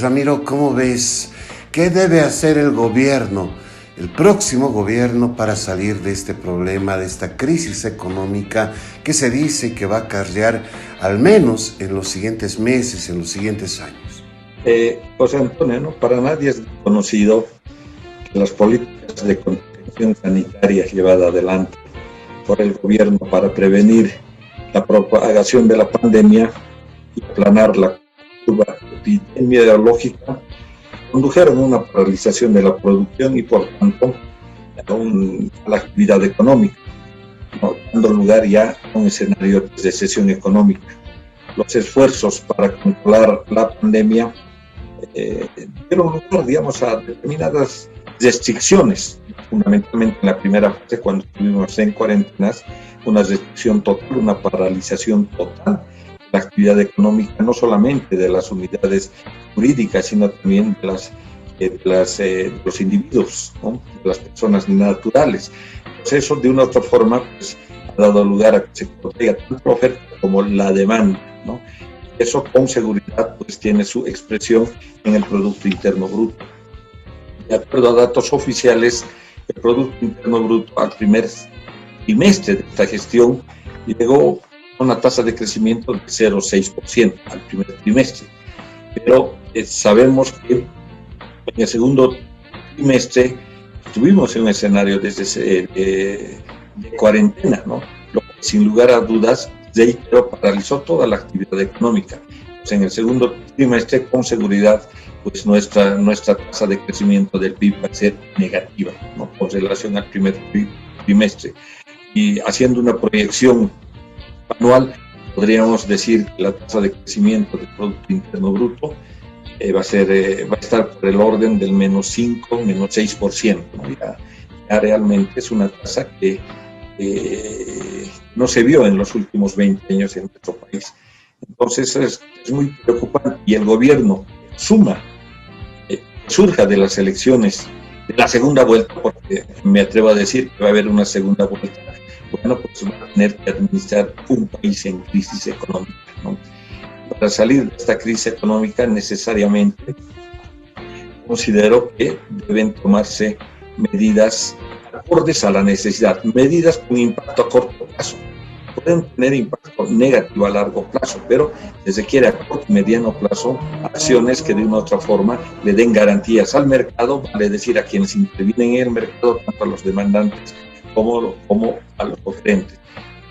Ramiro, ¿cómo ves? ¿Qué debe hacer el gobierno, el próximo gobierno, para salir de este problema, de esta crisis económica que se dice que va a acarrear al menos en los siguientes meses, en los siguientes años? José Antonio, ¿no? Para nadie es desconocido que las políticas de contención sanitaria llevadas adelante por el gobierno para prevenir la propagación de la pandemia y aplanar la curva epidemiológica condujeron a una paralización de la producción y por tanto a la actividad económica, ¿no? Dando lugar ya a un escenario de recesión económica. Los esfuerzos para controlar la pandemia dieron lugar, digamos, a determinadas restricciones, fundamentalmente en la primera fase, cuando estuvimos en cuarentenas, una restricción total, una paralización total de la actividad económica, no solamente de las unidades jurídicas, sino también de los individuos, ¿no? De las personas naturales. Pues eso, de una u otra forma, pues, ha dado lugar a que se proteja tanto la oferta como la demanda, ¿no? Eso con seguridad pues tiene su expresión en el Producto Interno Bruto. De acuerdo a datos oficiales, el Producto Interno Bruto al primer trimestre de esta gestión llegó a una tasa de crecimiento de 0,6% al primer trimestre. Pero sabemos que en el segundo trimestre estuvimos en un escenario de cuarentena, ¿no? Lo que sin lugar a dudas pero paralizó toda la actividad económica. Pues en el segundo trimestre, con seguridad, pues nuestra tasa de crecimiento del PIB va a ser negativa, ¿no? Con relación al primer trimestre. Y haciendo una proyección anual, podríamos decir que la tasa de crecimiento del Producto Interno Bruto va a estar por el orden del -5, -6%, ¿no? Ya realmente es una tasa que no se vio en los últimos 20 años en nuestro país. Entonces es muy preocupante, y el gobierno surja de las elecciones, de la segunda vuelta, porque me atrevo a decir que va a haber una segunda vuelta. Bueno, pues va a tener que administrar un país en crisis económica, ¿no? Para salir de esta crisis económica, necesariamente considero que deben tomarse medidas acordes a la necesidad, medidas con impacto a corto plazo. Pueden tener impacto negativo a largo plazo, pero se requiere a corto y mediano plazo acciones que de una u otra forma le den garantías al mercado, vale decir, a quienes intervienen en el mercado, tanto a los demandantes como a los oferentes.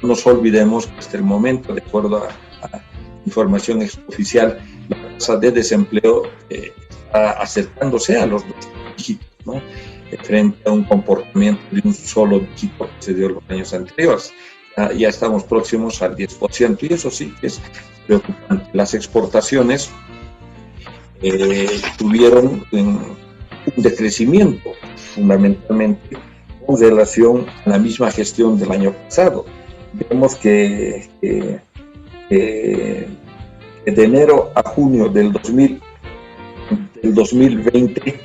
No nos olvidemos que hasta el momento, de acuerdo a información extraoficial, la tasa de desempleo está acercándose a los 2 dígitos, ¿no? Frente a un comportamiento de un solo dígito que se dio en los años anteriores. Ya estamos próximos al 10%, y eso sí que es preocupante. Las exportaciones tuvieron un decrecimiento, fundamentalmente con relación a la misma gestión del año pasado. Vemos que de enero a junio del 2020,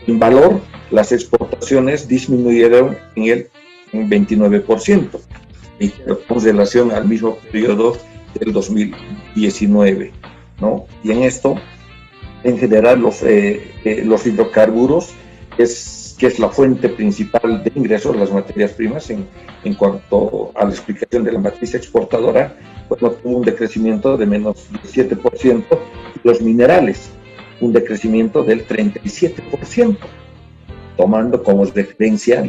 en valor, las exportaciones disminuyeron en 29%, con relación al mismo periodo del 2019, ¿no? Y en esto, en general, los hidrocarburos, que es la fuente principal de ingresos, las materias primas, en cuanto a la explicación de la matriz exportadora, pues no tuvo un decrecimiento de menos del 7%, y los minerales, un decrecimiento del 37%, tomando como referencia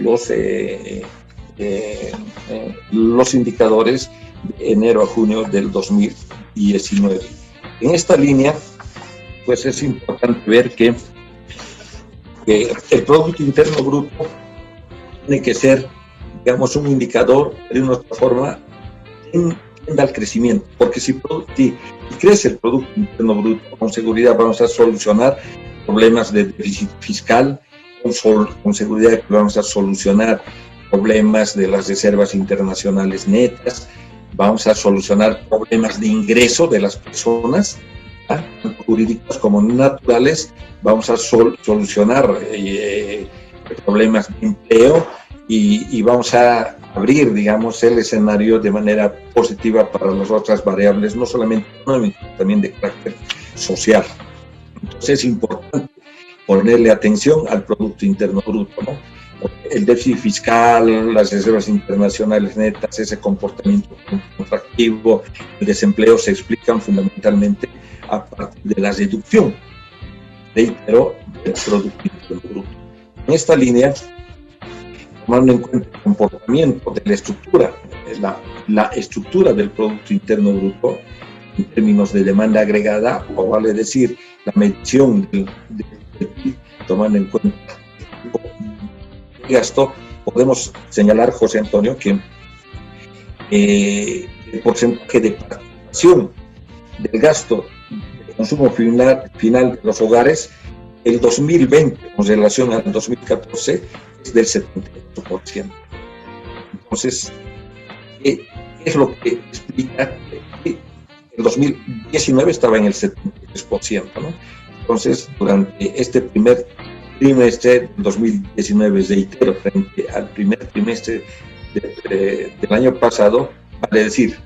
los indicadores de enero a junio del 2019. En esta línea, pues es importante ver que el Producto Interno Bruto tiene que ser, digamos, un indicador de una otra forma tienda al crecimiento, porque si crece el Producto Interno Bruto, con seguridad vamos a solucionar problemas de déficit fiscal, con seguridad que vamos a solucionar problemas de las reservas internacionales netas, vamos a solucionar problemas de ingreso de las personas, tanto jurídicos como naturales, vamos a solucionar problemas de empleo, y vamos a abrir, digamos, el escenario de manera positiva para las otras variables, no solamente económicas, también de carácter social. Entonces es importante ponerle atención al Producto Interno Bruto, ¿no? El déficit fiscal, las reservas internacionales netas, ese comportamiento contractivo, el desempleo se explican fundamentalmente a partir de la reducción, reitero, del Producto Interno Bruto. En esta línea, tomando en cuenta el comportamiento de la estructura del Producto Interno Bruto, en términos de demanda agregada, o vale decir, la medición del PIB, tomando en cuenta el gasto, podemos señalar, José Antonio, que el porcentaje de participación del gasto de consumo final de los hogares, el 2020 con relación al 2014 es del 78%. Entonces, ¿qué es lo que explica que el 2019 estaba en el 73%, ¿no? Entonces, durante este primer trimestre del 2019, reitero, frente al primer trimestre del año pasado, vale decir,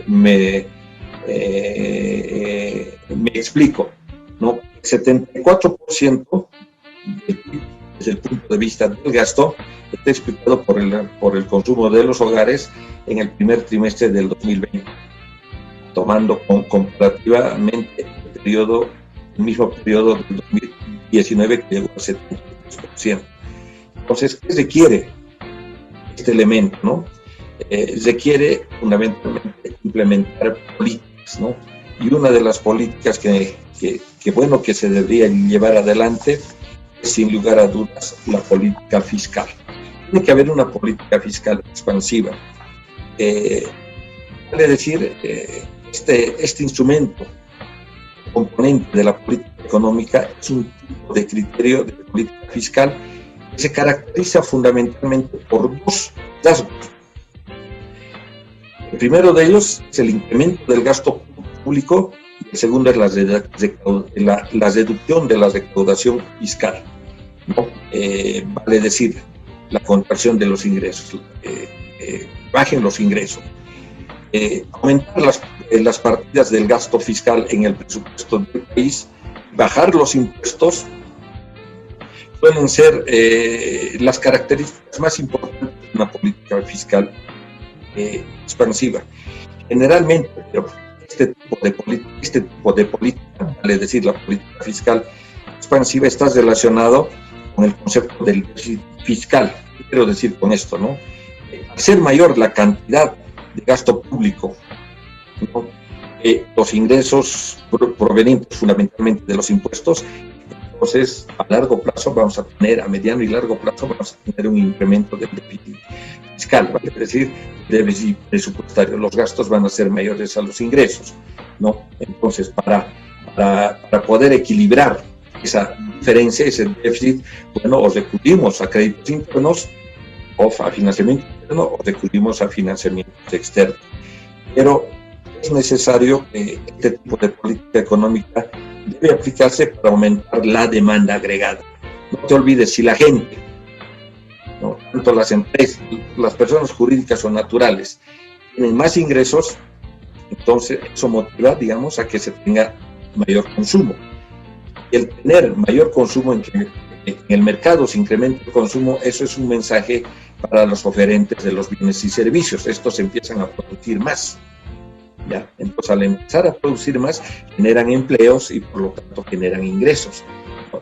me explico, ¿no? 74% del PIB, desde el punto de vista del gasto, está explicado por el consumo de los hogares en el primer trimestre del 2020, tomando comparativamente el mismo periodo del 2019, que llegó al 73%. Entonces, ¿qué requiere este elemento, no? Requiere fundamentalmente implementar políticas, ¿no? Y una de las políticas que se debería llevar adelante es, sin lugar a dudas, la política fiscal. Tiene que haber una política fiscal expansiva. Vale decir, este instrumento, componente de la política económica, es un tipo de criterio de política fiscal que se caracteriza fundamentalmente por dos rasgos. El primero de ellos es el incremento del gasto público, y el segundo es la reducción de la recaudación fiscal, ¿no? Vale decir, la contracción de los ingresos, bajen los ingresos. Aumentar las partidas del gasto fiscal en el presupuesto del país, bajar los impuestos, suelen ser las características más importantes de una política fiscal expansiva. Generalmente, pero este tipo de política, vale decir, la política fiscal expansiva, está relacionado con el concepto del déficit fiscal. ¿Qué quiero decir con esto, no? Al ser mayor la cantidad de gasto público, ¿no? Los ingresos provenientes fundamentalmente de los impuestos, entonces a largo plazo vamos a tener, a mediano y largo plazo vamos a tener un incremento del déficit fiscal, ¿vale? Es decir, déficit presupuestario, los gastos van a ser mayores a los ingresos, ¿no? Entonces, para poder equilibrar esa diferencia, ese déficit, bueno, o recurrimos a créditos internos, o a financiamiento interno, o recurrimos a financiamiento externo. Pero es necesario que este tipo de política económica debe aplicarse para aumentar la demanda agregada. No te olvides, si la gente, ¿no?, tanto las empresas, las personas jurídicas o naturales, tienen más ingresos, entonces eso motiva, digamos, a que se tenga mayor consumo. Y el tener mayor consumo, en el mercado se incrementa el consumo, eso es un mensaje para los oferentes de los bienes y servicios. Estos empiezan a producir más, ¿ya? Entonces, al empezar a producir más, generan empleos y por lo tanto generan ingresos.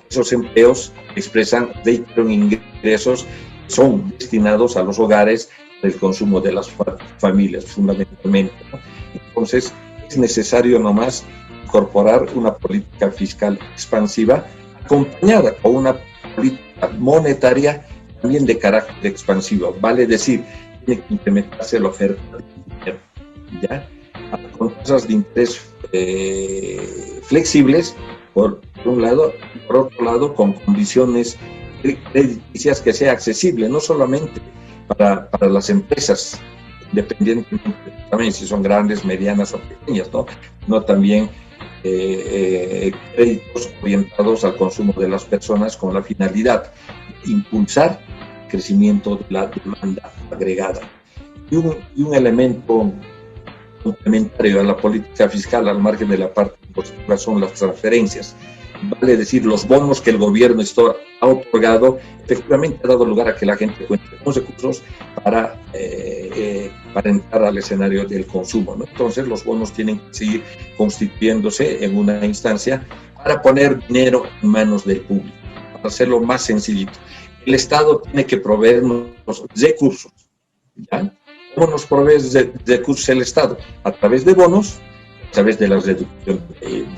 Esos empleos expresan ingresos, son destinados a los hogares del consumo de las familias, fundamentalmente, ¿no? Entonces, es necesario nomás incorporar una política fiscal expansiva acompañada con una política monetaria también de carácter expansivo. Vale decir, tiene que implementarse la oferta de dinero, ¿ya? Con tasas de interés flexibles, por un lado, y por otro lado, con condiciones crediticias que sea accesible, no solamente para las empresas, independientemente también si son grandes, medianas o pequeñas, no también créditos orientados al consumo de las personas con la finalidad de impulsar el crecimiento de la demanda agregada. Y un elemento complementario a la política fiscal, al margen de la parte impositiva, son las transferencias. Vale decir, los bonos que el gobierno ha otorgado, efectivamente ha dado lugar a que la gente cuente con recursos para entrar al escenario del consumo, ¿no? Entonces los bonos tienen que seguir constituyéndose en una instancia para poner dinero en manos del público, para hacerlo más sencillito. El Estado tiene que proveernos recursos, ¿ya? ¿Cómo nos provee recursos el Estado? A través de bonos, a través de la reducción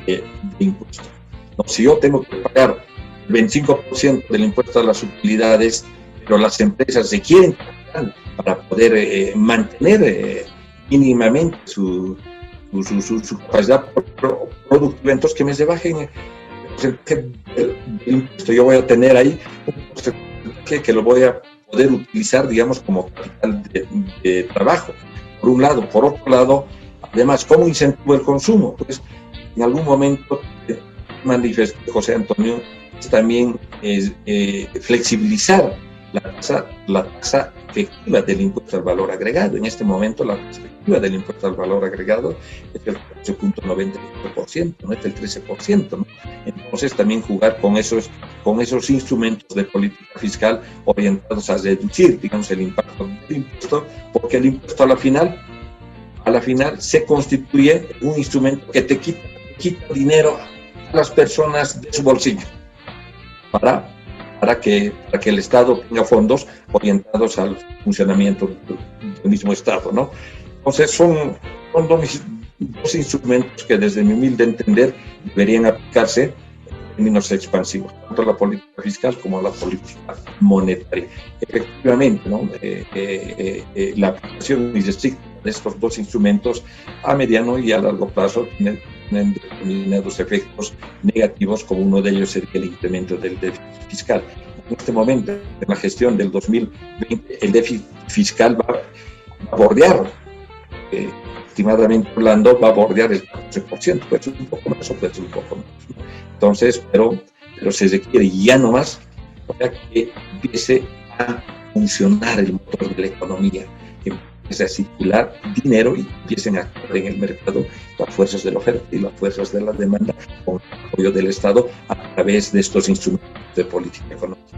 de impuestos. No, si yo tengo que pagar el 25% del impuesto a las utilidades, pero las empresas requieren capital para poder mantener mínimamente su capacidad productiva, entonces que me rebajen el impuesto. Yo voy a tener ahí un porcentaje que lo voy a poder utilizar, digamos, como capital de trabajo, por un lado. Por otro lado, además, ¿cómo incentivo el consumo? Pues en algún momento manifestó José Antonio también flexibilizar la tasa efectiva del impuesto al valor agregado. En este momento la tasa efectiva del impuesto al valor agregado es el 14.95%, no es el 13%, ¿no? Entonces también jugar con esos instrumentos de política fiscal orientados a reducir, digamos, el impacto del impuesto, porque el impuesto a la final se constituye un instrumento que te quita dinero a las personas de su bolsillo para que el Estado tenga fondos orientados al funcionamiento del mismo Estado, ¿no? Entonces son dos instrumentos que desde mi humilde entender deberían aplicarse en términos expansivos, tanto la política fiscal como la política monetaria. Efectivamente, ¿no? La aplicación irrestricta de estos dos instrumentos a mediano y a largo plazo tienen determinados efectos negativos, como uno de ellos sería el incremento del déficit fiscal. En este momento, en la gestión del 2020, el déficit fiscal va a bordear, estimadamente hablando, va a bordear el 14%, puede ser un poco más o puede ser un poco menos, ¿no? Entonces, pero se requiere ya no más para que empiece a funcionar el motor de la economía, que empiece a circular dinero y empiecen a actuar en el mercado las fuerzas de la oferta y las fuerzas de la demanda con el apoyo del Estado a través de estos instrumentos de política económica.